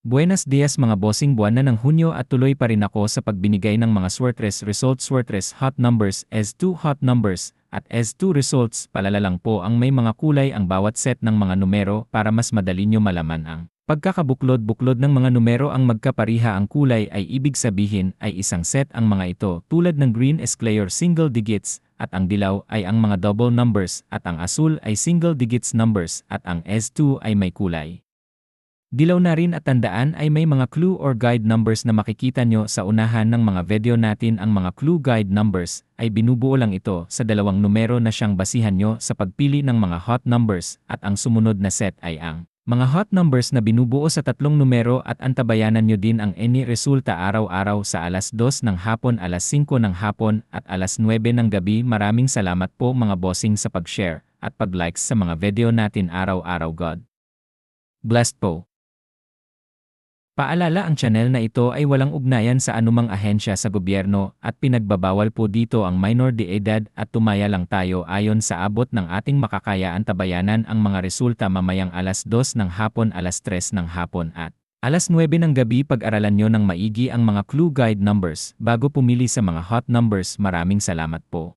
Buenos dias mga bossing, buwan na ng Hunyo at tuloy pa rin ako sa pagbinigay ng mga Swertres results, Swertres hot numbers, S2 hot numbers, at S2 results. Palala lang po ang may mga kulay ang bawat set ng mga numero para mas madali nyo malaman ang pagkakabuklod-buklod ng mga numero. Ang magkapariha ang kulay ay ibig sabihin ay isang set ang mga ito, tulad ng green is clear single digits, at ang dilaw ay ang mga double numbers, at ang asul ay single digits numbers, at ang S2 ay may kulay dilaw na rin. At tandaan ay may mga clue or guide numbers na makikita nyo sa unahan ng mga video natin. Ang mga clue guide numbers ay binubuo lang ito sa dalawang numero na siyang basihan nyo sa pagpili ng mga hot numbers, at ang sumunod na set ay ang mga hot numbers na binubuo sa tatlong numero. At antabayanan nyo din ang any resulta araw-araw sa alas 2 ng hapon, alas 5 ng hapon, at alas 9 ng gabi. Maraming salamat po mga bossing sa pag-share at pag-likes sa mga video natin araw-araw. God blessed po. Paalala, ang channel na ito ay walang ugnayan sa anumang ahensya sa gobyerno at pinagbabawal po dito ang minor de edad, at tumaya lang tayo ayon sa abot ng ating makakaya. Antabayanan ang mga resulta mamayang alas 2 ng hapon, alas 3 ng hapon, at alas 9 ng gabi. Pag-aralan nyo ng maigi ang mga clue guide numbers bago pumili sa mga hot numbers. Maraming salamat po.